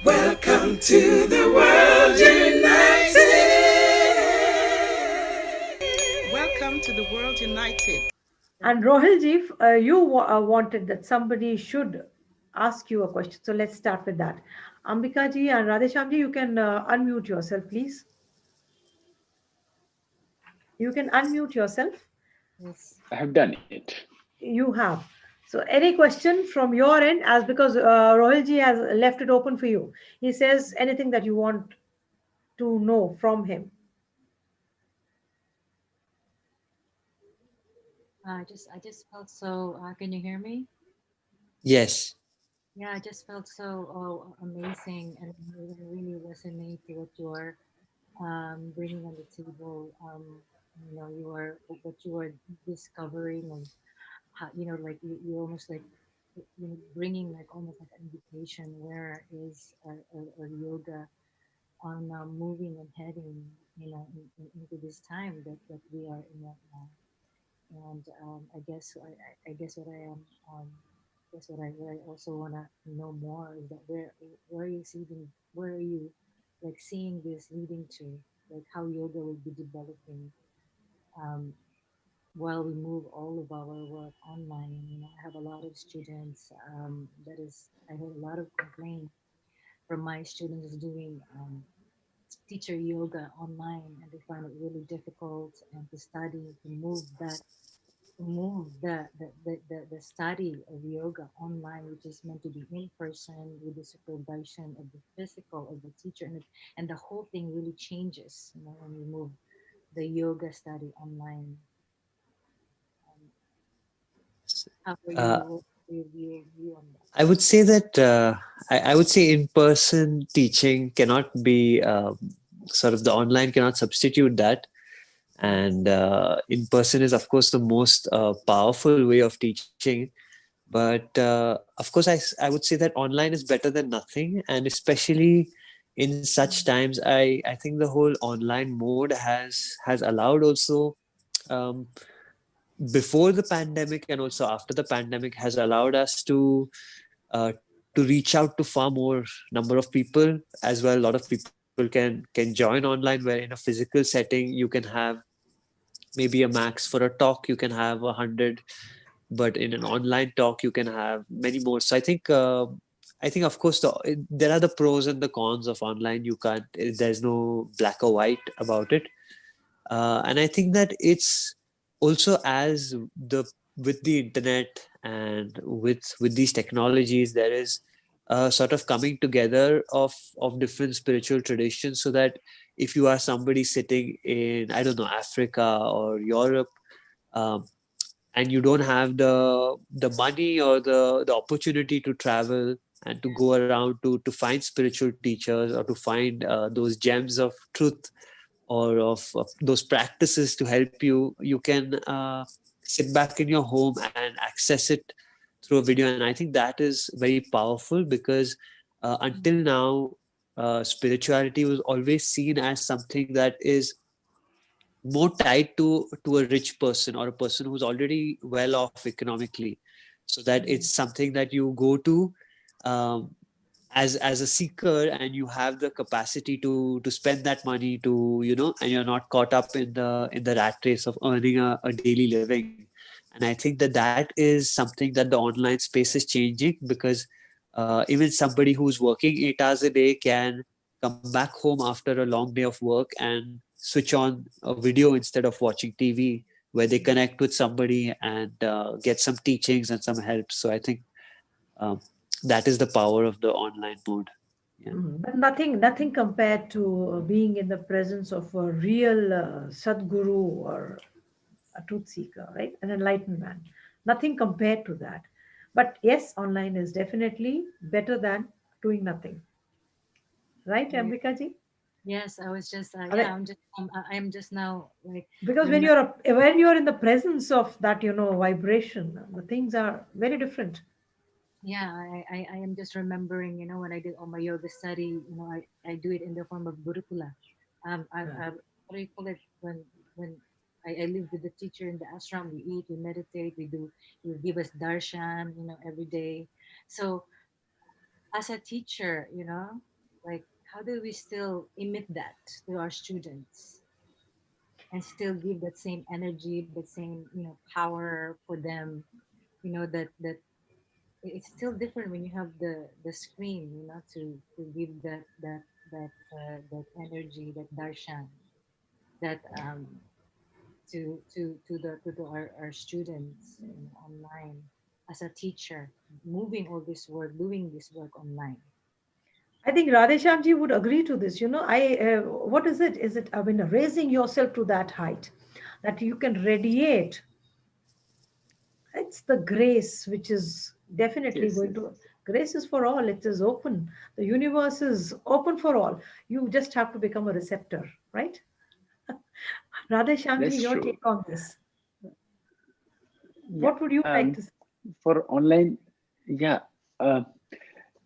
Welcome to the world united. Welcome to the world united. And Rohilji, you wanted that somebody should ask you a question. So let's start with that. Ambika ji and Radheshyam ji, you can unmute yourself, please. You can unmute yourself. Yes. I have done it. You have. So any question from your end, as because Rohilji has left it open for you. He says anything that you want to know from him. I just felt so. Can you hear me? Yes. Yeah, I just felt so amazing, and really resonate to what you are bringing on the table. You are what you are discovering, and how, like you almost like bringing like almost like an invitation. Where is our yoga on moving and heading, into this time that we are in right now. And I guess what I am guess what I also wanna know more is that where are you seeing where are you like seeing this leading to, like how yoga will be developing um, while we move all of our work online. I have a lot of students, that is I heard a lot of complaints from my students doing teacher yoga online, and they find it really difficult and to study to move the study of yoga online, which is meant to be in person with the supervision of the physical of the teacher, and the whole thing really changes, when we move the yoga study online. Um, how are Uh, your view on that? I would say that I would say in-person teaching cannot be sort of the online cannot substitute that. And in-person is, of course, the most powerful way of teaching. But of course, I would say that online is better than nothing. And especially in such times, I think the whole online mode has allowed also um, before the pandemic and also after the pandemic has allowed us to reach out to far more number of people as well. A lot of people can join online, where in a physical setting you can have maybe a max for a talk you can have 100, but in an online talk you can have many more. So I think of course there are the pros and the cons of online. You can't there's no black or white about it. And I think that it's also as the with the internet and with these technologies, there is a sort of coming together of different spiritual traditions, so that if you are somebody sitting in, I don't know, Africa or Europe, um, and you don't have the money or the opportunity to travel and to go around to find spiritual teachers or to find those gems of truth or of those practices to help you, you can sit back in your home and access it through a video. And I think that is very powerful, because until now, spirituality was always seen as something that is more tied to a rich person or a person who's already well off economically, so that it's something that you go to um, as a seeker, and you have the capacity to spend that money to, and you're not caught up in the rat race of earning a daily living. And I think that that is something that the online space is changing, because even somebody who's working 8 hours a day can come back home after a long day of work and switch on a video instead of watching TV, where they connect with somebody and get some teachings and some help. So I think um, that is the power of the online mode. Yeah. But nothing compared to being in the presence of a real Sadguru or a truth seeker, right? An enlightened man. Nothing compared to that. But yes, online is definitely better than doing nothing, right, Right. Ambika ji? Yes, I was just I mean, I'm just now like because remember. when you're in the presence of that, vibration, the things are very different. Yeah, I am just remembering, when I did all my yoga study, I do it in the form of gurukula. I what do you call it, when I live with the teacher in the ashram, we eat, we meditate, we give us darshan, every day. So as a teacher, Like, how do we still emit that to our students and still give that same energy, that same, power for them, that it's still different when you have the screen, to give that energy, that darshan, that to our students, online, as a teacher, moving all this work, doing this work online. I think Radheshyamji would agree to this. What is it? Is it, I mean, raising yourself to that height that you can radiate? It's the grace which is definitely Yes, going yes. to. Grace is for all. It is open. The universe is open for all. You just have to become a receptor, right? Radheshyamji, That's your true. take on this. Yeah. What would you like to say? For online, yeah. Uh,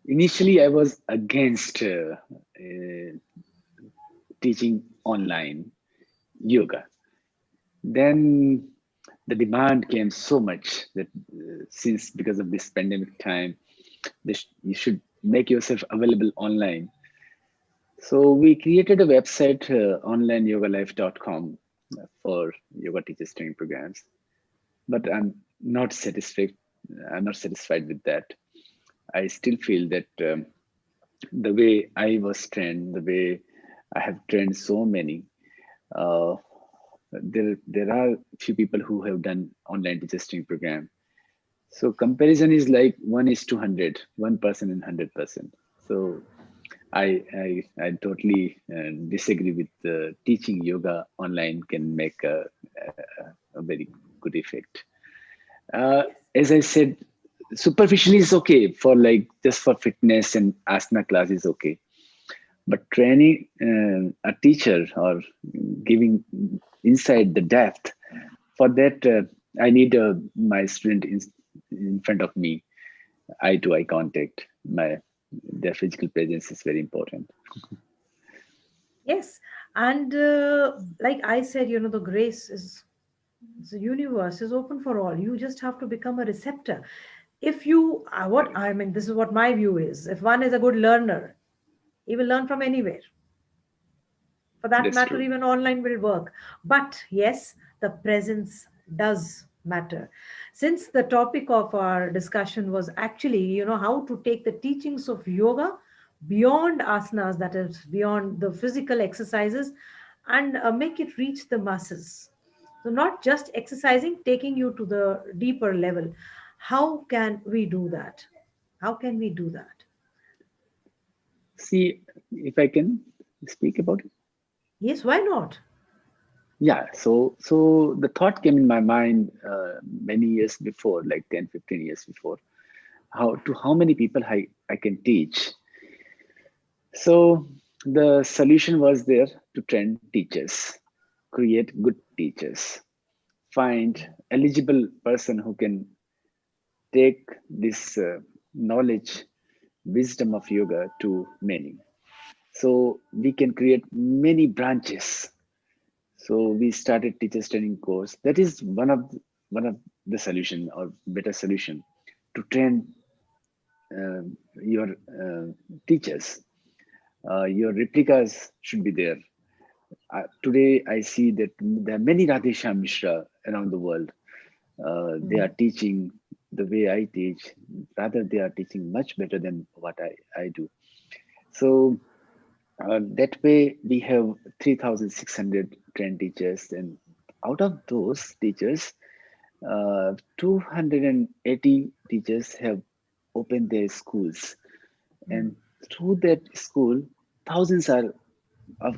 Initially, I was against teaching online yoga. Then the demand came so much that since because of this pandemic time, you should make yourself available online. So we created a website, onlineyogalife.com, for yoga teachers training programs. But not satisfied. I'm not satisfied with that. I still feel that the way I was trained, the way I have trained so many, uh, there are few people who have done online teachers training program. So comparison is like 1:100, 1% and 100%. So I totally disagree with teaching yoga online can make a very good effect. Yes. As I said, superficially is okay for like just for fitness and asana class is okay. But training a teacher or giving inside the depth, for that I need my student in front of me, eye to eye contact. Their physical presence is very important. Yes. And like I said, the grace is, the universe is open for all. You just have to become a receptor. If you, what Correct. I mean, this is what my view is. If one is a good learner, he will learn from anywhere. For that That's matter, true. even online will work. But yes, the presence does matter. Since the topic of our discussion was actually, how to take the teachings of yoga beyond asanas, that is, beyond the physical exercises, and make it reach the masses. So, not just exercising, taking you to the deeper level. How can we do that? How can we do that? See, if I can speak about it. Yes, why not? Yeah, so the thought came in my mind many years before, like 10, 15 years before, how many people I can teach. So the solution was there to train teachers, create good teachers, find eligible person who can take this knowledge, wisdom of yoga to many. So we can create many branches. So we started teachers training course. That is one of the solution or better solution to train your teachers. Your replicas should be there. Today, I see that there are many Radheshyam Mishra around the world. They are Mm. teaching the way I teach. Rather, they are teaching much better than what I do. So that way, we have 3,600 trained teachers, and out of those teachers, 280 teachers have opened their schools, and through that school, thousands of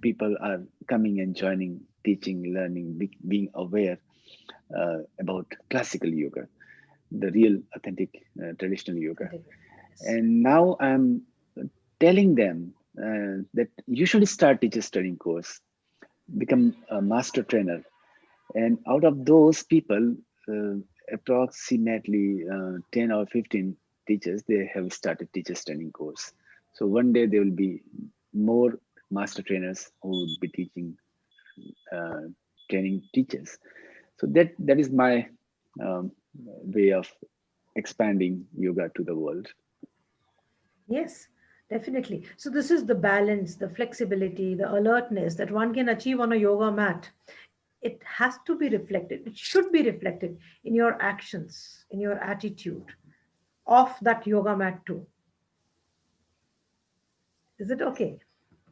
people are coming and joining, teaching, learning, being aware about classical yoga, the real, authentic, traditional yoga. Yes. And now I'm telling them that you should start teachers training course, become a master trainer, and out of those people, uh, approximately 10 or 15 teachers, they have started teachers training course. So one day there will be more master trainers who will be teaching, uh, training teachers. So that is my um, way of expanding yoga to the world. Yes. Definitely. So this is the balance, the flexibility, the alertness that one can achieve on a yoga mat. It has to be reflected. It should be reflected in your actions, in your attitude of that yoga mat too. Is it okay?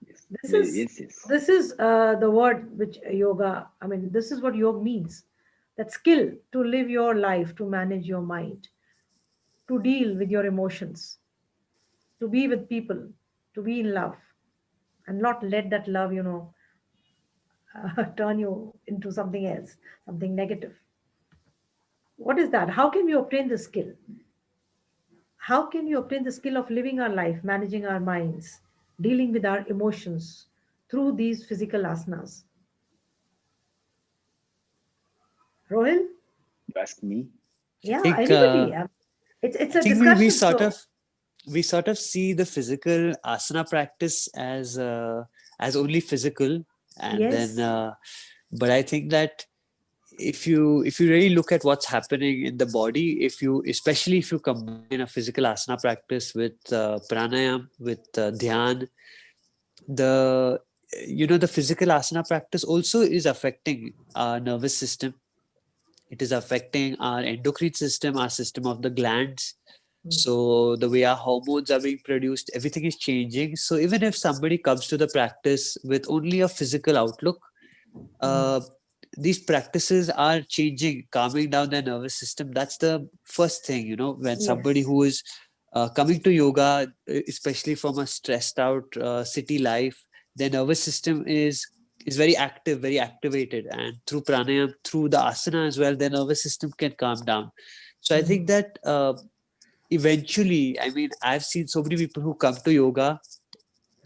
Yes, This is yes, yes. this is the word which yoga. I mean, this is what yoga means. That skill to live your life, to manage your mind, to deal with your emotions, to be with people, to be in love, and not let that love, turn you into something else, something negative. What is that? How can we obtain the skill? How can we obtain the skill of living our life, managing our minds, dealing with our emotions through these physical asanas? Rohil? You ask me. I Yeah, think anybody. It's I a think we discussion. sort So, of see the physical asana practice as only physical, and then yes. but I think that if you really look at what's happening in the body, if you especially if you combine a physical asana practice with pranayam, with dhyan, the the physical asana practice also is affecting our nervous system. It is affecting our endocrine system, our system of the glands. Mm, So the way our hormones are being produced, everything is changing. So even if somebody comes to the practice with only a physical outlook, mm, uh, these practices are changing, calming down their nervous system. That's the first thing, when somebody yes. who is coming to yoga, especially from a stressed out city life, their nervous system is very active, very activated, and through pranayam, through the asana as well, their nervous system can calm down. So I Mm, think that eventually, I mean, I've seen so many people who come to yoga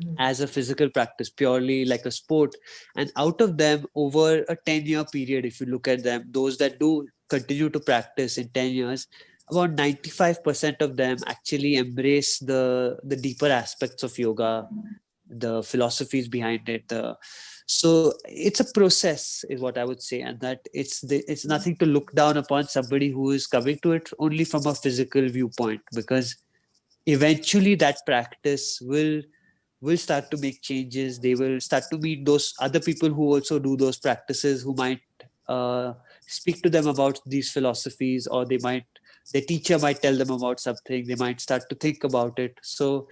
mm, as a physical practice, purely like a sport. And out of them, over a 10-year period, if you look at them, those that do continue to practice in 10 years, about 95% of them actually embrace the deeper aspects of yoga, the philosophies behind it. So it's a process, is what I would say, and that it's nothing to look down upon somebody who is coming to it only from a physical viewpoint, because eventually that practice will start to make changes. They will start to meet those other people who also do those practices, who might uh, speak to them about these philosophies, or their teacher might tell them about something. They might start to think about it. So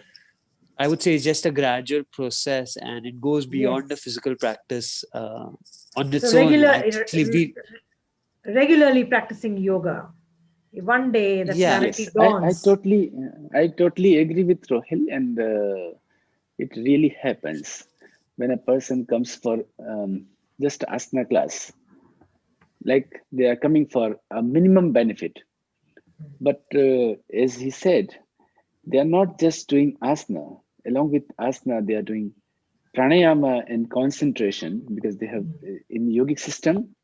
I would say it's just a gradual process, and it goes yes. beyond the physical practice on So its own. Actually, regularly practicing yoga. One day that yeah, clarity Yes, dawns. I totally agree with Rohil, and it really happens when a person comes for just asana class, like they are coming for a minimum benefit. But as he said, they are not just doing asana. Along with asana, they are doing pranayama and concentration, because they have in yogic system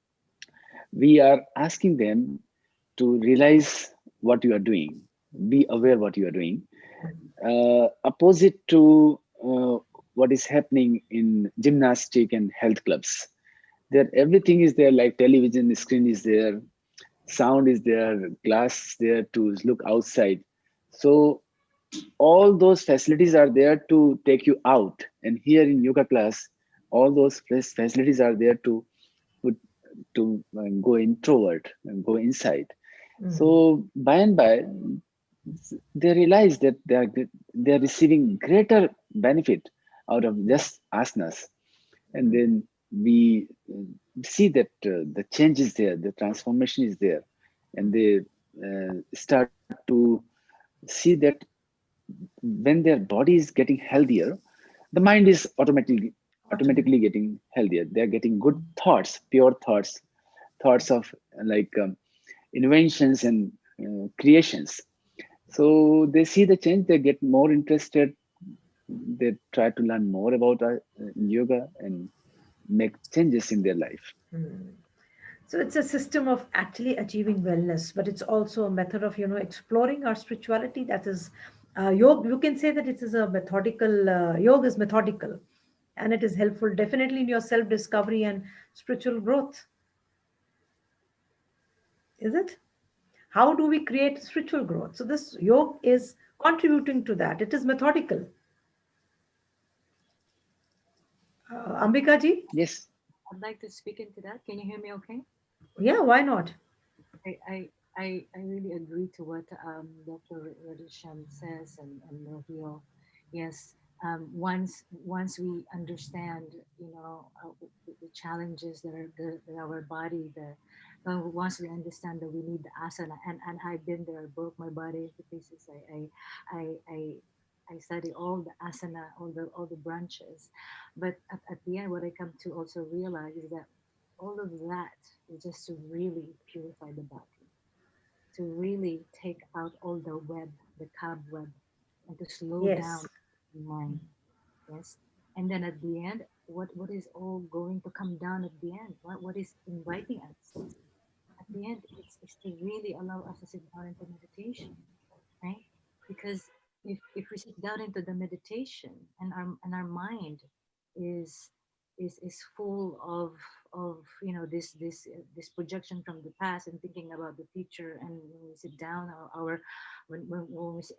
we are asking them to realize what you are doing, be aware what you are doing, opposite to what is happening in gymnastic and health clubs. There everything is there, like television screen is there, sound is there, glass is there to look outside. So all those facilities are there to take you out, and here in yoga class all those facilities are there to put to go introvert and go inside. Mm, So by and by they realize that they are receiving greater benefit out of just asanas, and then we see that the change is there, the transformation is there, and they start to see that when their body is getting healthier, the mind is automatically automatic. getting healthier. They're getting good thoughts, pure thoughts, thoughts of like inventions and creations. So they see the change, they get more interested, they try to learn more about yoga and make changes in their life. Mm. So it's a system of actually achieving wellness, but it's also a method of, exploring our spirituality. That is, yoga. You can say that it is a methodical, yoga is methodical, and it is helpful definitely in your self-discovery and spiritual growth. Is it? How do we create spiritual growth? So this yoga is contributing to that. It is methodical. Ambika ji? Yes. I'd like to speak into that. Can you hear me okay? Yeah, why not? I, I, I really agree to what Dr. Radhesham says and Rohil. Yes, once we understand, the challenges that are that our body, once we understand that we need the asana, and I've been there, I broke my body into pieces. I, I, I study all the asana, all the branches, but at the end, what I come to also realize is that all of that is just to really purify the body, to really take out all the web, the cobweb, and to slow Yes. down the mind. Yes. And then at the end, what is all going to come down at the end? What is inviting us? At the end, it's to really allow us to sit down into meditation, right? Because if we sit down into the meditation and our mind is is full of this projection from the past and thinking about the future, and when we sit down our when we,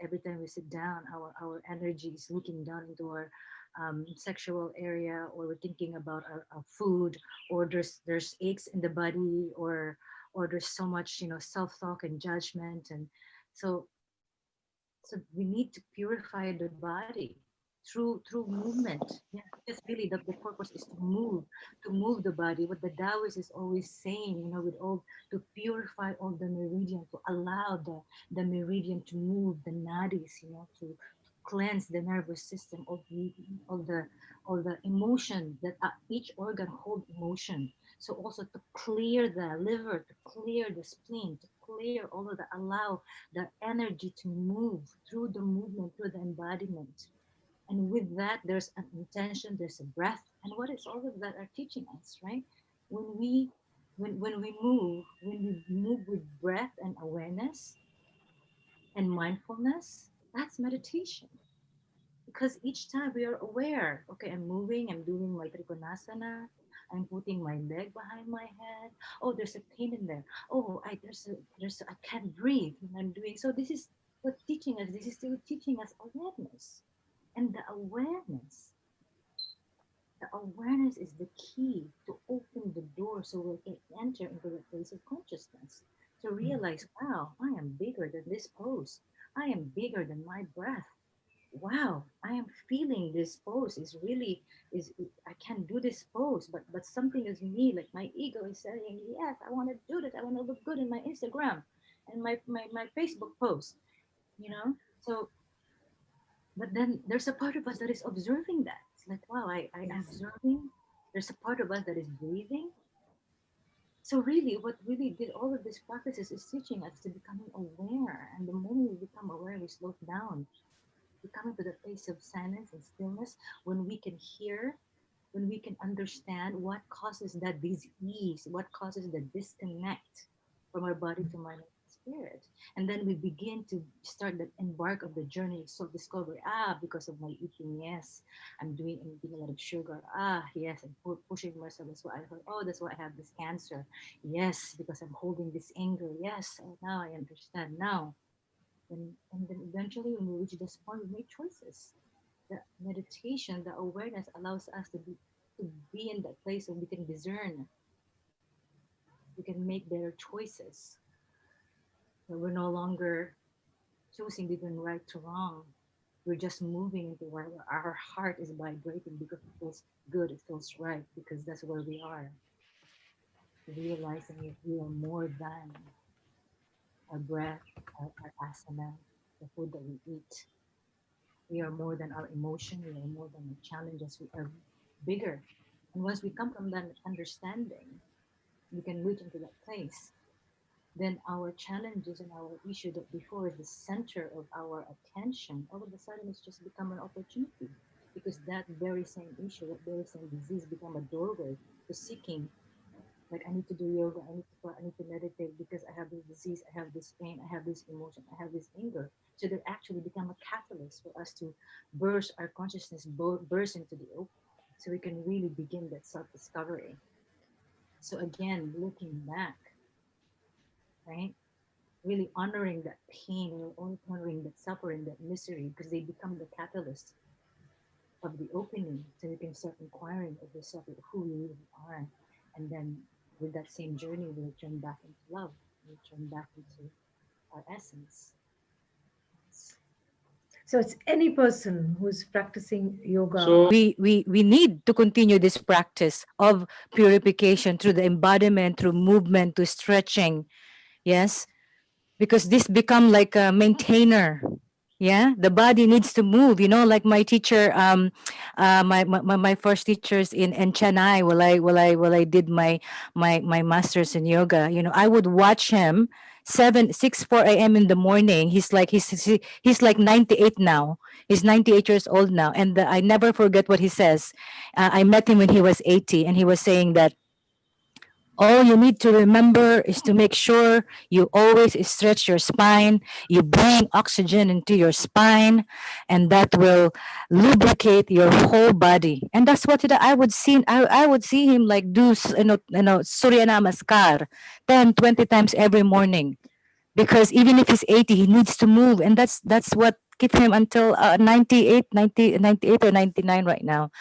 every time we sit down, our energy is looking down into our sexual area, or we're thinking about our food, or there's aches in the body, or there's so much self-talk and judgment. And so we need to purify the body through movement. Yeah, because really the purpose is to move the body. What the Taoist is always saying, with all, to purify all the meridian, to allow the meridian to move, the nadis, to cleanse the nervous system of all the emotion that each organ hold emotion. So also to clear the liver, to clear the spleen, to clear all of the, allow the energy to move through the movement, through the embodiment. And with that, there's an intention, there's a breath. And what is all of that are teaching us, right? When we when we move with breath and awareness and mindfulness, that's meditation. Because each time we are aware, okay, I'm moving, I'm doing my trikonasana, I'm putting my leg behind my head. Oh, there's a pain in there. Oh, I can't breathe when I'm doing. So this is what teaching us. This is still teaching us awareness, and the awareness is the key to open the door so we can enter into the place of consciousness, to realize, wow, I am bigger than this pose. I am bigger than my breath. Wow, I am feeling this pose is really is I can do this pose, but something is me, like my ego is saying, yes, I want to do that. I want to look good in my Instagram and my Facebook post, you know. So, but then there's a part of us that is observing that. It's like, wow, I am Yes. observing. There's a part of us that is breathing. So really, what really did all of these practices is teaching us to becoming aware. And the moment we become aware, we slow down. We come into the place of silence and stillness, when we can hear, when we can understand what causes that disease, what causes the disconnect from our body to mind and spirit. And then we begin to start the embark of the journey of self-discovery. Because of my eating, yes, I'm eating a lot of sugar. Yes, I'm pushing myself. That's why I heard. Oh, that's why I have this cancer. Yes, because I'm holding this anger. Yes, now I understand. Now, and then eventually, when we reach this point, we make choices. The meditation, the awareness allows us to be in that place where we can discern, we can make better choices. That we're no longer choosing between right to wrong. We're just moving into where our heart is vibrating because it feels good, it feels right, because that's where we are. Realizing that we are more than our breath, our asana, the food that we eat. We are more than our emotion. We are more than the challenges. We are bigger. And once we come from that understanding, we can reach into that place. Then our challenges and our issue that before is the center of our attention, all of a sudden it's just become an opportunity. Because that very same issue, that very same disease become a doorway to seeking, like, I need to do yoga, I need to meditate because I have this disease, I have this pain, I have this emotion, I have this anger. So they actually become a catalyst for us to burst our consciousness, burst into the open, so we can really begin that self-discovery. So again, looking back, right? Really honoring that pain, or honoring that suffering, that misery, because they become the catalyst of the opening, so you can start inquiring of yourself who you really are, and then with that same journey, we return back into love, we return back into our essence. So it's any person who's practicing yoga. So we need to continue this practice of purification through the embodiment, through movement, to stretching. Yes, because this become like a maintainer. Yeah, the body needs to move, you know, like my teacher, my first teachers in Chennai, while I did my master's in yoga, you know, I would watch him 4 a.m. in the morning. He's like 98 now. He's 98 years old now, and I never forget what he says. I met him when he was 80, and he was saying that all you need to remember is to make sure you always stretch your spine, you bring oxygen into your spine, and that will lubricate your whole body. And that's what I would see. I would see him like do, Surya Namaskar 10, 20 times every morning. Because even if he's 80, he needs to move. And that's what keeps him until 98 or 99 right now.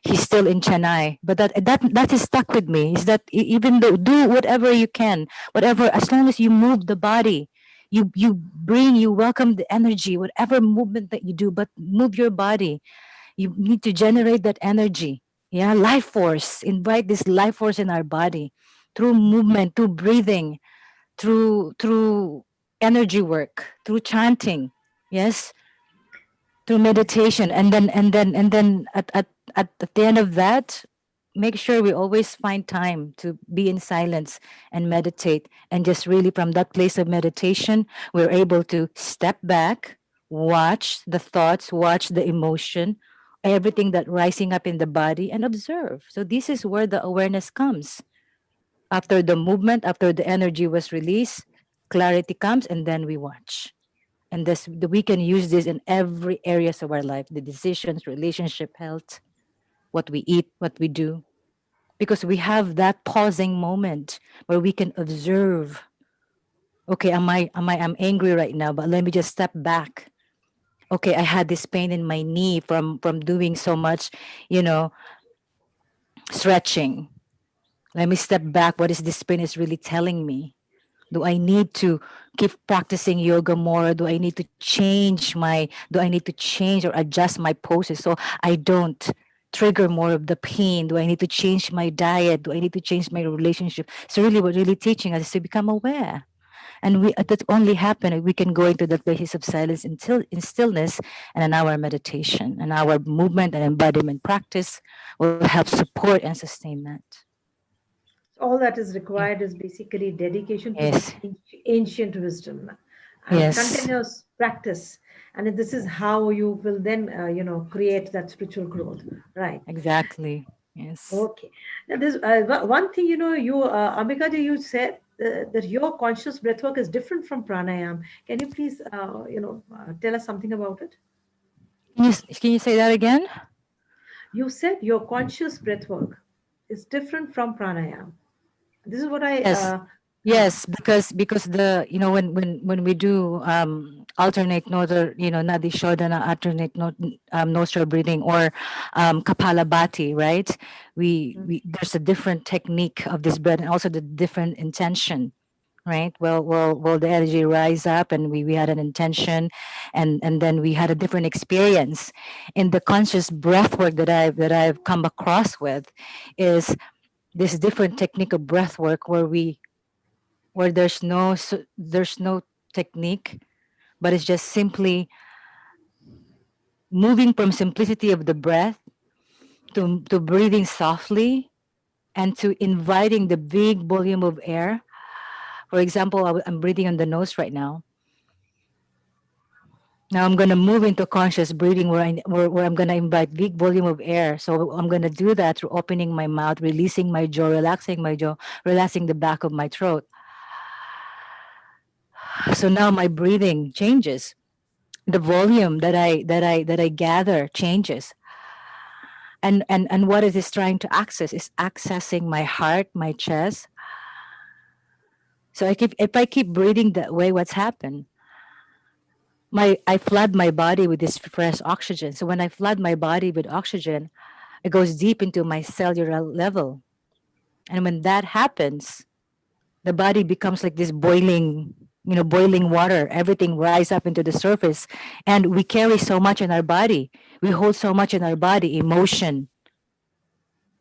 He's still in Chennai, but that is stuck with me. Is that even though do whatever you can, whatever, as long as you move the body, you welcome the energy, whatever movement that you do, but move your body. You need to generate that energy. Yeah, life force. Invite this life force in our body through movement, through breathing, through energy work, through chanting. Yes, through meditation, and then at the end of that, make sure we always find time to be in silence and meditate. And just really from that place of meditation, we're able to step back, watch the thoughts, watch the emotion, everything that rising up in the body, and observe. So this is where the awareness comes. After the movement, after the energy was released, clarity comes, and then we watch. And we can use this in every areas of our life, the decisions, relationship, health, what we eat, what we do, because we have that pausing moment where we can observe. Okay, I'm angry right now, but let me just step back. Okay, I had this pain in my knee from doing so much, stretching. Let me step back. What is this pain is really telling me? Do I need to keep practicing yoga more? Do I need to change or adjust my poses so I don't trigger more of the pain? Do I need to change my diet? Do I need to change my relationship? So really what really teaching us is to become aware. And that only happen, we can go into the place of silence in stillness, and in our meditation and our movement and embodiment practice will help support and sustain that. All that is required is basically dedication to Yes. this ancient wisdom and Yes. continuous practice. And this is how you will then, create that spiritual growth, right? Exactly. Yes. Okay. Now, there's one thing, Ambika, you said that your conscious breathwork is different from pranayam. Can you please, tell us something about it? Can you say that again? You said your conscious breathwork is different from pranayam. This is what I Yes, because the when we do alternate nadi shodhana, alternate nostril breathing, or kapalabhati, right? We there's a different technique of this breath, and also the different intention, right? Well, the energy rise up, and we had an intention, and then we had a different experience. In the conscious breath work that I've come across with is this different technique of breath work where there's no technique, but it's just simply moving from simplicity of the breath to breathing softly and to inviting the big volume of air. For example, I'm breathing on the nose right now. Now I'm going to move into conscious breathing where I'm going to invite big volume of air. So I'm going to do that through opening my mouth, releasing my jaw, relaxing my jaw, relaxing the back of my throat. So now my breathing changes. The volume that I gather changes. And what it is trying to access is accessing my heart, my chest. So if I keep breathing that way, what's happened? I flood my body with this fresh oxygen. So when I flood my body with oxygen, it goes deep into my cellular level. And when that happens, the body becomes like this boiling, boiling water. Everything rises up into the surface. And we carry so much in our body. We hold so much in our body, emotion,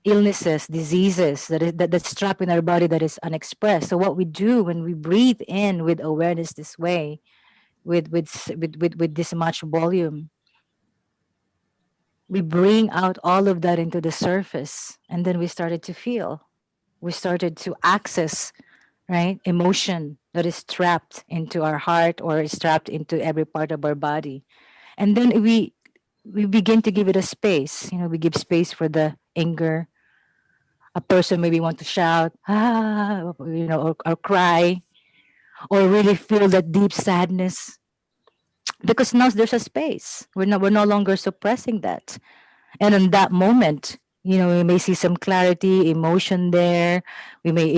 illnesses, diseases that's trapped in our body that is unexpressed. So what we do when we breathe in with awareness this way, with this much volume, we bring out all of that into the surface, and then we started to feel. We started to access, right, emotion that is trapped into our heart or is trapped into every part of our body, and then we begin to give it a space. We give space for the anger. A person maybe want to shout, or cry, or really feel that deep sadness, because now there's a space. We're no longer suppressing that. And in that moment, we may see some clarity, emotion there. We may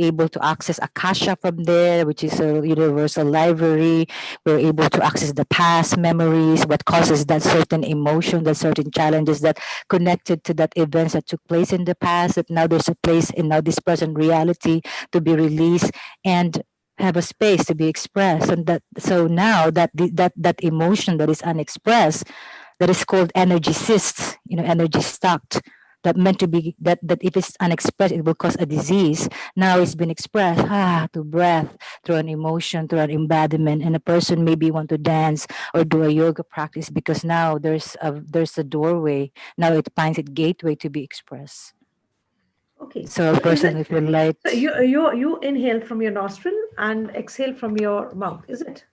able to access akasha from there, which is a universal library. We're able to access the past memories, what causes that certain emotion, that certain challenges that connected to that events that took place in the past, that now there's a place in now this present reality to be released and have a space to be expressed. And so now that emotion that is unexpressed, that is called energy cysts, energy stocked, that meant to be, that if it's unexpressed, it will cause a disease. Now it's been expressed, through breath, through an emotion, through an embodiment, and a person maybe want to dance or do a yoga practice because now there's a doorway. Now it finds a gateway to be expressed. Okay. So a person will feel light. So you inhale from your nostril and exhale from your mouth, is it?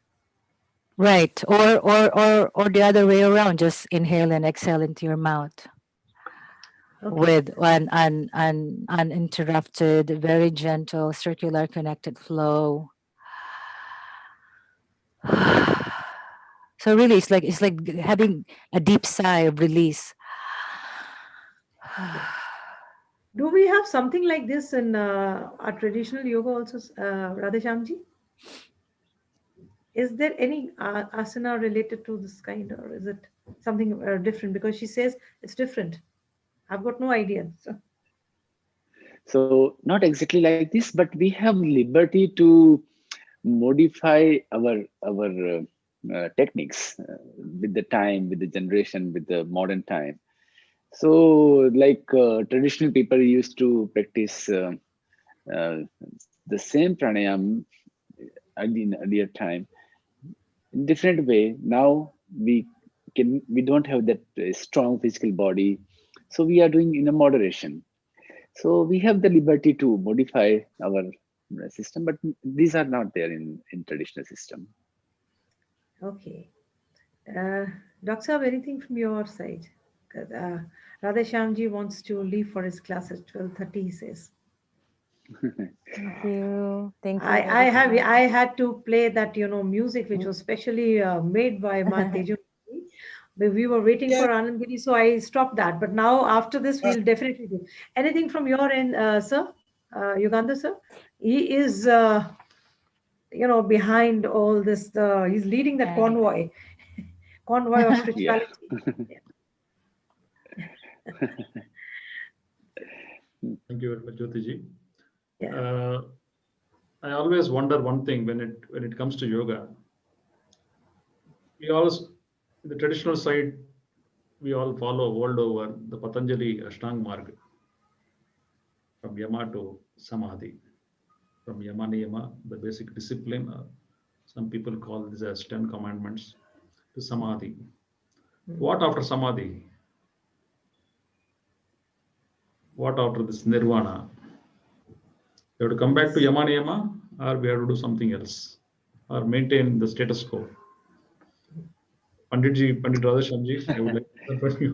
Right. Or the other way around, just inhale and exhale into your mouth. Okay. With an uninterrupted, very gentle, circular connected flow. So really it's like having a deep sigh of release. Do we have something like this in our traditional yoga also, Radheshyamji? Is there any asana related to this kind, or is it something different? Because she says it's different. I've got no idea. So not exactly like this, but we have liberty to modify our techniques with the time, with the generation, with the modern time. So like traditional people used to practice the same pranayam in earlier time in different way. Now we don't have that strong physical body, so we are doing in a moderation. So we have the liberty to modify our system, but these are not there in traditional system. Okay. Doctor, anything from your side? Radheshyamji wants to leave for his class at 12:30, he says. Thank you. Thank you. I had to play that music which was specially made by Teju. We were waiting for Anandgiri, so I stopped that. But now after this, we'll definitely do. Anything from your end, sir? Yugandhar, sir? He is behind all this. He's leading that convoy of spirituality. Thank you very much, Jyotiji. Yeah. I always wonder one thing when it comes to yoga. We always, in the traditional side, we all follow world over the Patanjali Ashtanga Marga, from Yama to Samadhi, from Yama Niyama, the basic discipline. Some people call this as 10 commandments, to Samadhi. What after Samadhi? What after this Nirvana? We have to come back to Yama Niyama, or we have to do something else, or maintain the status quo. Pandit Radheshyamji, I would like to hear from you.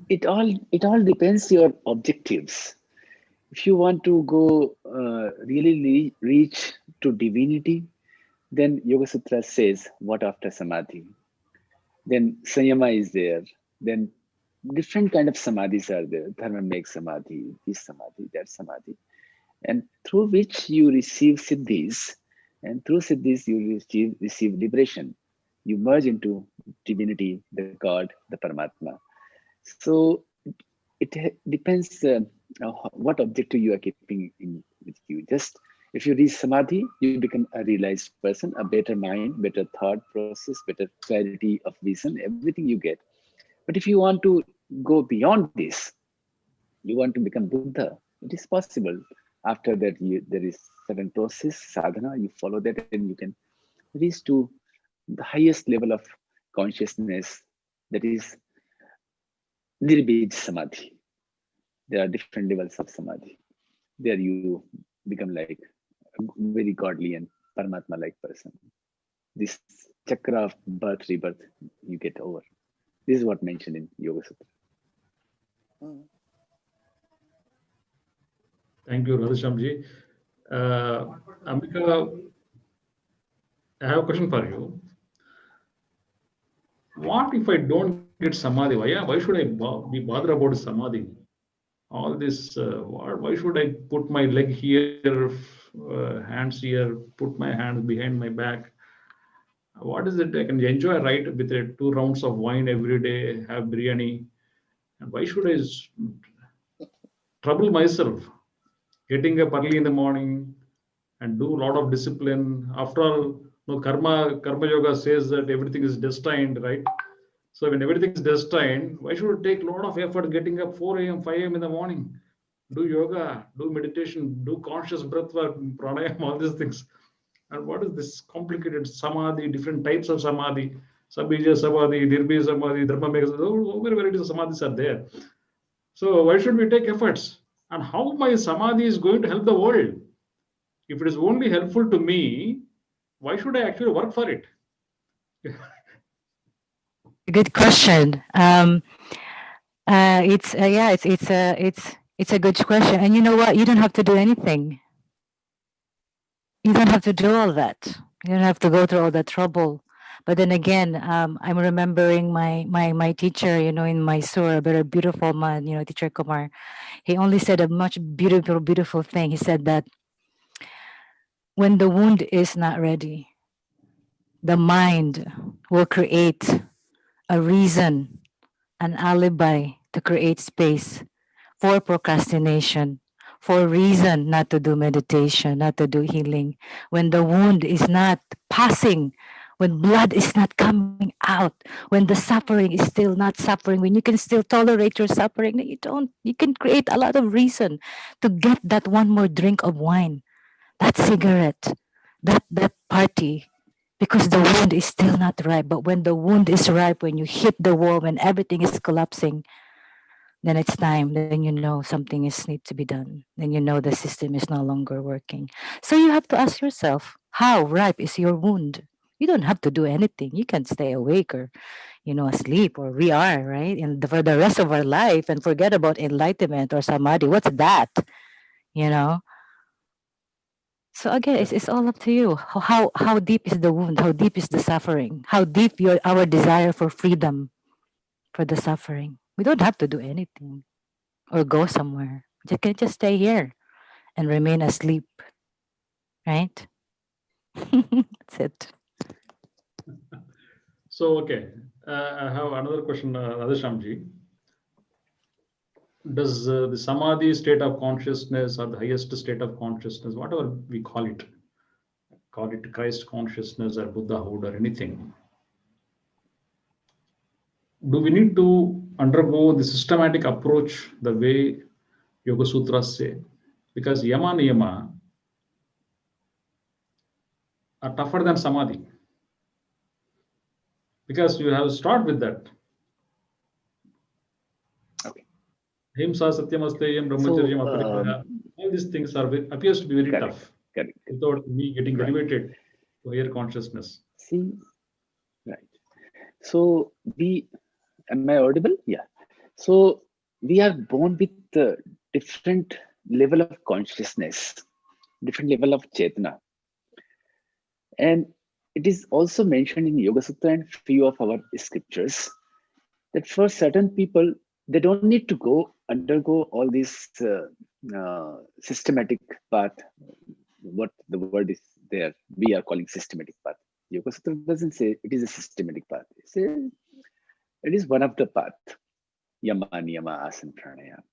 It all depends your objectives. If you want to go really reach to divinity, then Yoga Sutra says what after Samadhi. Then Sanyama is there. Then different kind of Samadhis are there. Dharma makes Samadhi, this Samadhi, that Samadhi. And through which you receive Siddhis, and through Siddhis you receive liberation. you merge into divinity, the God, the Paramatma. So it depends what objective you are keeping in with you. Just if you reach samadhi, you become a realized person, a better mind, better thought process, better clarity of vision, everything you get. But if you want to go beyond this, you want to become Buddha, it is possible. After that, there is certain process, sadhana, you follow that and you can reach to the highest level of consciousness, that is Nirbij Samadhi. There are different levels of Samadhi. There you become like a very godly and Paramatma-like person. This chakra of birth, rebirth, you get over. This is what mentioned in Yoga Sutra. Thank you, Radheshyamji. Ambikha, I have a question for you. What if I don't get samadhi? Why should I be bothered about samadhi? All this, why should I put my leg here, hands here, put my hands behind my back? What is it? I can enjoy, right, with 2 rounds of wine every day, have biryani. And why should I trouble myself getting up early in the morning and do a lot of discipline? After all, no, karma yoga says that everything is destined, right? So when everything is destined, why should it take a lot of effort getting up 4 a.m., 5 a.m. in the morning? Do yoga, do meditation, do conscious breath work, pranayama, all these things. And what is this complicated samadhi, different types of samadhi, sabija samadhi, nirbija samadhi, dharma mega, so many varieties of samadhis are there. So why should we take efforts? And how my samadhi is going to help the world? If it is only helpful to me, why should I actually work for it? Good question. It's a good question. And you know what? You don't have to do anything. You don't have to do all that. You don't have to go through all that trouble. But then again, I'm remembering my teacher, in Mysore, a very beautiful man, Teacher Kumar. He only said a much beautiful thing. He said that when the wound is not ready, the mind will create a reason, an alibi to create space for procrastination, for reason not to do meditation, not to do healing. When the wound is not passing, when blood is not coming out, when the suffering is still not suffering, when you can still tolerate your suffering, you can create a lot of reason to get that one more drink of wine, that cigarette, that party, because the wound is still not ripe. But when the wound is ripe, when you hit the wall, when everything is collapsing, then it's time. Then you know something needs to be done. Then you know the system is no longer working. So you have to ask yourself, how ripe is your wound? You don't have to do anything. You can stay awake or, asleep, or we are, right? And for the rest of our life and forget about enlightenment or samadhi. What's that? You know? So again, it's all up to you. How deep is the wound? How deep is the suffering? How deep our desire for freedom, for the suffering? We don't have to do anything or go somewhere. You can just stay here and remain asleep, right? That's it. So, okay, I have another question, Radheshyamji. Does the samadhi state of consciousness, or the highest state of consciousness, whatever we call it Christ consciousness or Buddhahood or anything, do we need to undergo the systematic approach the way Yoga Sutras say? Because yama niyama are tougher than samadhi. Because you have to start with that. Okay. Himsa satyamasteyam brahmacharyam aparigraha. All these things appears to be very tough. Correct. Without me getting elevated to higher consciousness. See, right. So am I audible? Yeah. So we are born with a different level of consciousness, different level of chetana. And it is also mentioned in Yoga Sutra and few of our scriptures that for certain people, they don't need to undergo all this systematic path, what the word is there, we are calling systematic path. Yoga Sutra doesn't say it is a systematic path. It says it is one of the path. Yama, niyama, asana, pranayama.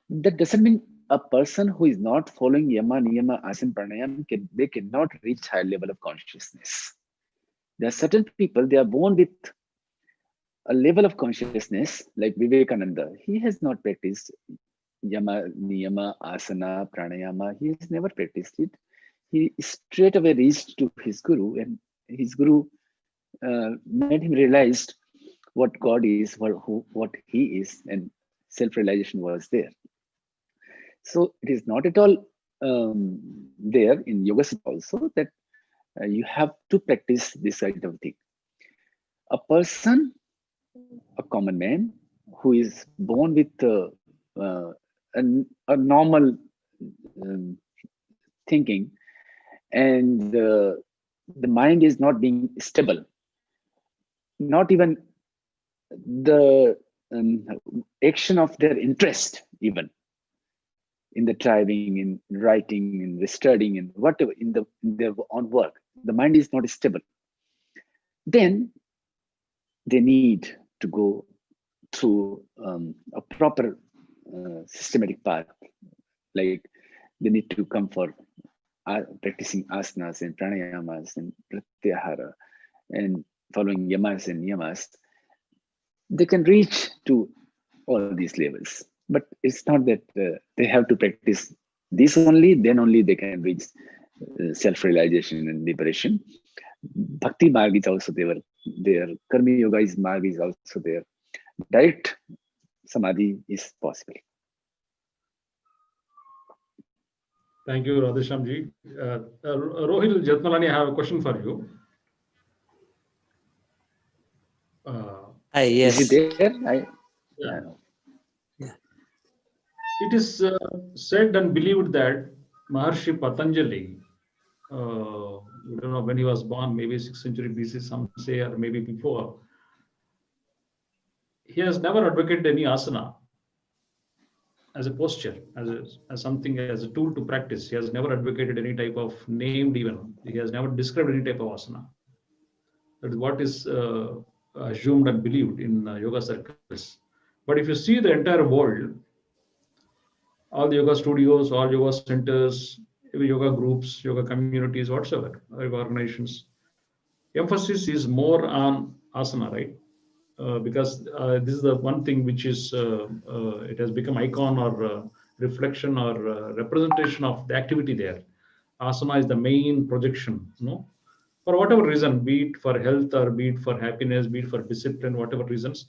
That doesn't mean a person who is not following yama, niyama, asana, pranayama, they cannot reach high level of consciousness. There are certain people, they are born with a level of consciousness like Vivekananda. He has not practiced yama, niyama, asana, pranayama. He has never practiced it. He straight away reached to his guru, and his guru made him realize what God is, what he is, and self-realization was there. So it is not at all there in Yoga Sutra also that you have to practice this kind of thing. A person, a common man who is born with a normal thinking, and the mind is not being stable, not even the action of their interest, even in the driving, in writing, in the studying, and whatever, in their own work, the mind is not stable. Then they need to go through a proper systematic path. Like they need to come for practicing asanas and pranayamas and pratyahara and following yamas and niyamas. They can reach to all these levels, but it's not that they have to practice this only, then only they can reach self-realization and liberation. Bhakti marg is also there. Karma yoga is marg is also there. Direct samadhi is possible. Thank you, Radheshyam ji. Rohil Jetmalani, I have a question for you. Yes. Is it there? Yeah. Yeah. It is said and believed that Maharshi Patanjali, we don't know when he was born, maybe 6th century BC, some say, or maybe before, he has never advocated any asana as a posture, as something, as a tool to practice. He has never advocated any type of named even. He has never described any type of asana. That is what is assumed and believed in yoga circles. But if you see the entire world, all the yoga studios, all yoga centers, yoga groups, yoga communities, whatsoever, organizations, emphasis is more on asana, right? Because this is the one thing which is, it has become icon or reflection or representation of the activity there. Asana is the main projection, for whatever reason, be it for health or be it for happiness, be it for discipline, whatever reasons,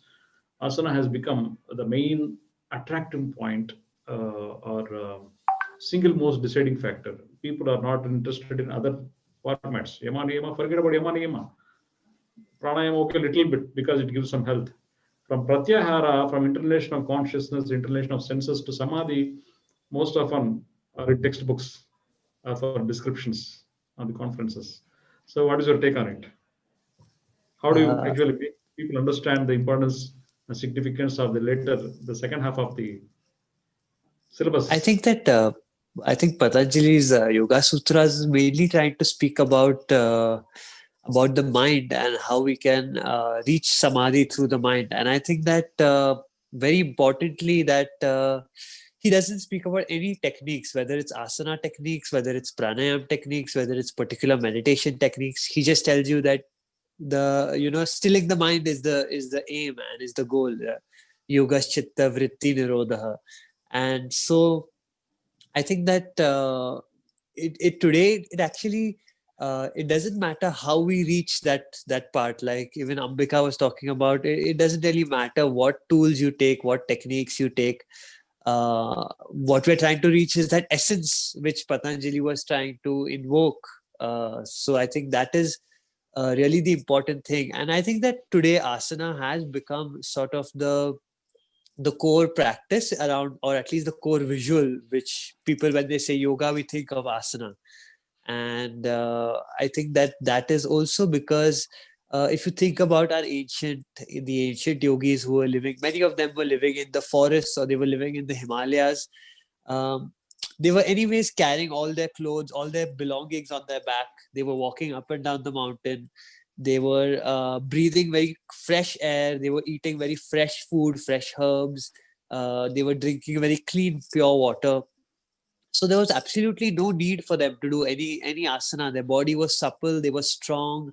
asana has become the main attracting point or single most deciding factor. People are not interested in other formats. Yama, niyama, forget about yama, niyama. Pranayama, okay, a little bit because it gives some health. From pratyahara, from interrelation of consciousness, interrelation of senses to samadhi, most often are in textbooks for descriptions on the conferences. So what is your take on it? How do you actually make people understand the importance and significance of the second half of the syllabus? I think that Patanjali's Yoga Sutras mainly trying to speak about the mind and how we can reach samadhi through the mind. And I think that very importantly that he doesn't speak about any techniques, whether it's asana techniques, whether it's pranayam techniques, whether it's particular meditation techniques. He just tells you that stilling the mind is the aim and is the goal. Yoga chitta vritti nirodha. And so I think that today it actually it doesn't matter how we reach that part. Like even Ambikha was talking about, it doesn't really matter what tools you take, what techniques you take. What we're trying to reach is that essence which Patanjali was trying to invoke. So I think that is really the important thing. And I think that today asana has become sort of the core practice around, or at least the core visual, which people, when they say yoga, we think of asana. And I think that is also because if you think about the ancient yogis who were living, many of them were living in the forests or they were living in the Himalayas. they were anyways carrying all their clothes, all their belongings on their back. They were walking up and down the mountain. They were breathing very fresh air. They were eating very fresh food, fresh herbs. They were drinking very clean, pure water. So there was absolutely no need for them to do any asana. Their body was supple. They were strong.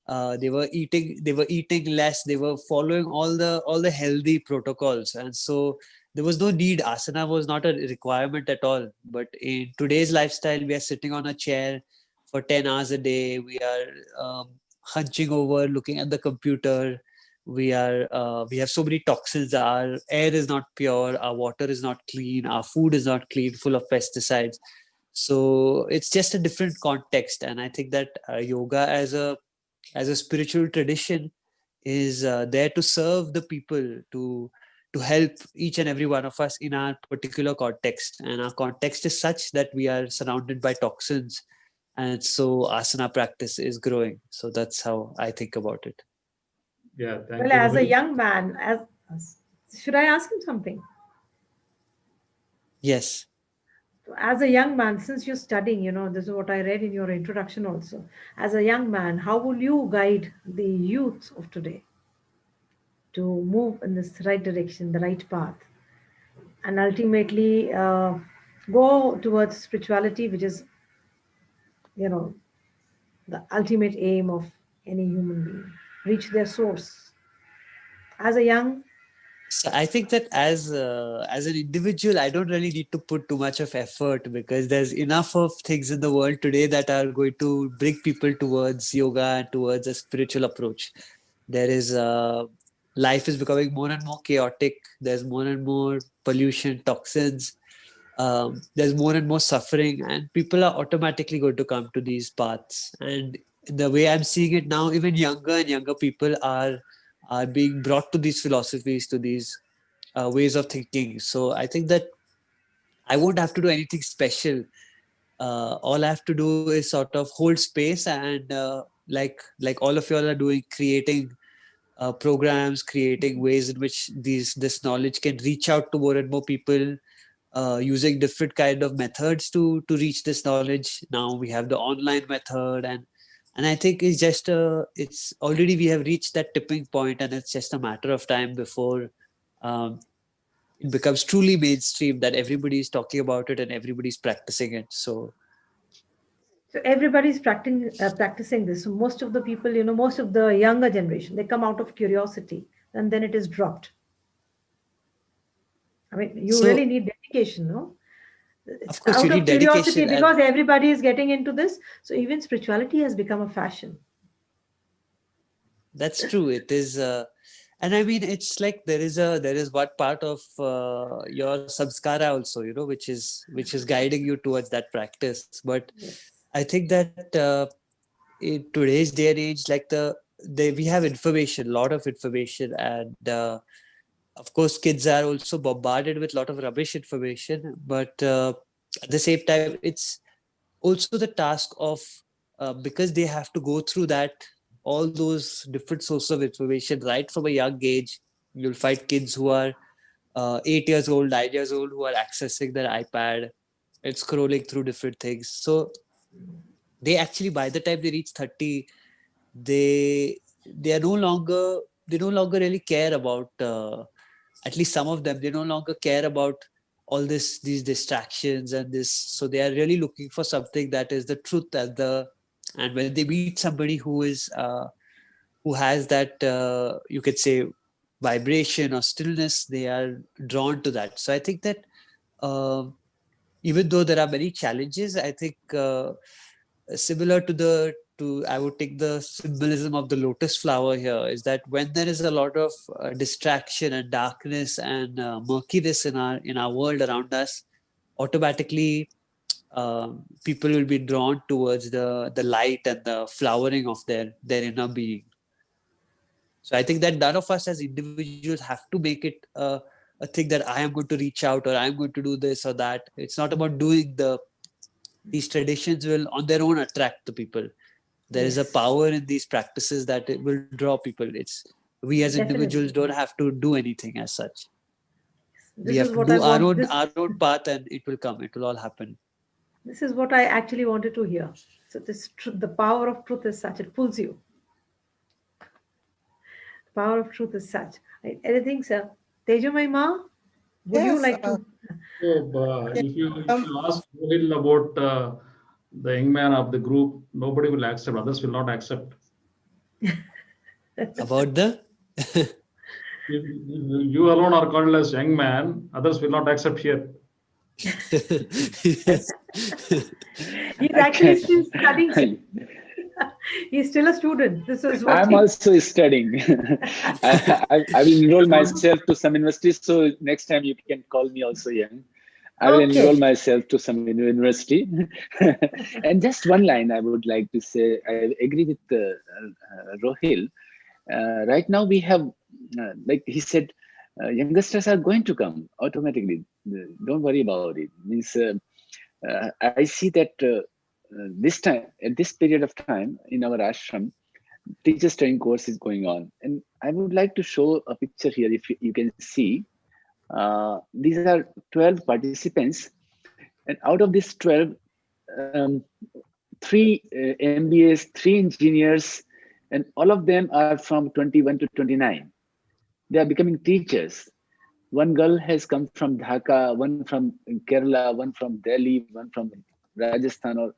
They were eating less. They were following all the healthy protocols, and so there was no need. Asana was not a requirement at all. But in today's lifestyle, we are sitting on a chair for 10 hours a day. We are hunching over, looking at the computer. We have so many toxins. Our air is not pure. Our water is not clean. Our food is not clean, full of pesticides. So it's just a different context. And I think that yoga as a spiritual tradition is there to serve the people, to help each and every one of us in our particular context. And our context is such that we are surrounded by toxins, and so asana practice is growing. So that's how I think about it. Yeah, thank Well, you. as a young man, should I ask him something? Yes. As a young man, since you're studying, this is what I read in your introduction also. As a young man, how will you guide the youth of today to move in this right direction, the right path, and ultimately go towards spirituality, which is, the ultimate aim of any human being, reach their source. As a young, So I think that as an individual, I don't really need to put too much of effort, because there's enough of things in the world today that are going to bring people towards yoga and towards a spiritual approach. There is life is becoming more and more chaotic. There's more and more pollution, toxins. There's more and more suffering, and people are automatically going to come to these paths. And the way I'm seeing it now, even younger and younger people are being brought to these philosophies, to these ways of thinking. So I think that I won't have to do anything special. All I have to do is sort of hold space and like all of y'all are doing, creating programs, creating ways in which this knowledge can reach out to more and more people, using different kind of methods to reach this knowledge. Now we have the online method, and I think it's already we have reached that tipping point, and it's just a matter of time before um, it becomes truly mainstream, that everybody is talking about it and everybody's practicing it. so everybody's practicing this. So most of the people, most of the younger generation, they come out of curiosity, and then it is dropped. I mean, you really So need dedication, no? It's of course you out of need curiosity dedication, and because everybody is getting into this. So even spirituality has become a fashion. that's true. It is, and I mean, it's like there is what part of your samskara also, which is guiding you towards that practice. But Yes. I think that in today's day and age, like we have information, a lot of information, and of course, kids are also bombarded with a lot of rubbish information. But at the same time, it's also the task of, because they have to go through that, all those different sources of information right from a young age. You'll find kids who are 8 years old, 9 years old, who are accessing their iPad and scrolling through different things. So they actually, by the time they reach 30, they are no longer they no longer really care about, at least some of them, they no longer care about all these distractions and this. So they are really looking for something that is the truth, and when they meet somebody who has that, you could say, vibration or stillness, they are drawn to that. So I think that uh, even though there are many challenges, I think similar to I would take the symbolism of the lotus flower here, is that when there is a lot of distraction and darkness and murkiness in our world around us, automatically people will be drawn towards the light and the flowering of their inner being. So I think that none of us as individuals have to make it a thing that I am going to reach out, or I'm going to do this or that. It's not about doing these traditions will on their own attract the people. There is a Yes, power in these practices that it will draw people. It's we as individuals definitely. don't have to do anything as such. We have to do our own path, and it will come. It will all happen. This is what I actually wanted to hear. So this truth, the power of truth is such, it pulls you. Power of truth is such. Right? Anything, sir? Tejamai Ma, would you like to? So, if you ask Rohil about the young man of the group, nobody will accept. Others will not accept. About the? If you alone are called as young man, others will not accept here. He's actually still studying. He's still a student. This is what I'm also studying. I will enroll myself to some universities. So next time you can call me also young. I will enroll myself to some university. And just one line I would like to say, I agree with Rohil. Right now we have, like he said, youngsters are going to come automatically. Don't worry about it. Means I see that this time, at this period of time in our ashram, teachers training course is going on. And I would like to show a picture here, if you can see. These are 12 participants. And out of these 12, 3 MBAs, 3 engineers, and all of them are from 21 to 29. They are becoming teachers. One girl has come from Dhaka, one from Kerala, one from Delhi, one from Rajasthan.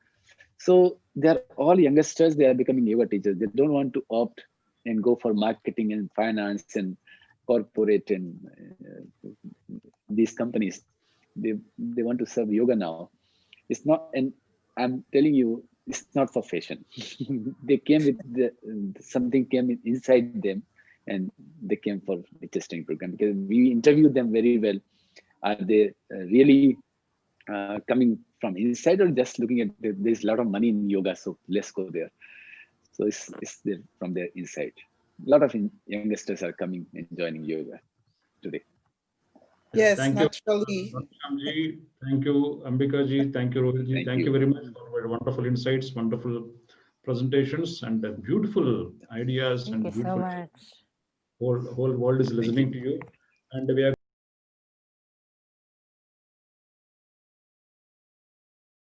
So they're all youngsters. They are becoming yoga teachers. They don't want to opt and go for marketing and finance and corporate and these companies. They want to serve yoga now. It's not, and I'm telling you, it's not for fashion. They came with something came inside them, and they came for the testing program because we interviewed them very well. Are they really coming from inside or just looking at there's a lot of money in yoga, so let's go there. So it's there from their inside. A lot of youngsters are coming and joining yoga today. Yes, thank naturally. you, Shyamji. Thank you, Ambika ji. Thank you, Rohil ji. Thank you very much for your wonderful insights, wonderful presentations, and beautiful ideas. Thank you so much. Whole world is listening to you. And we are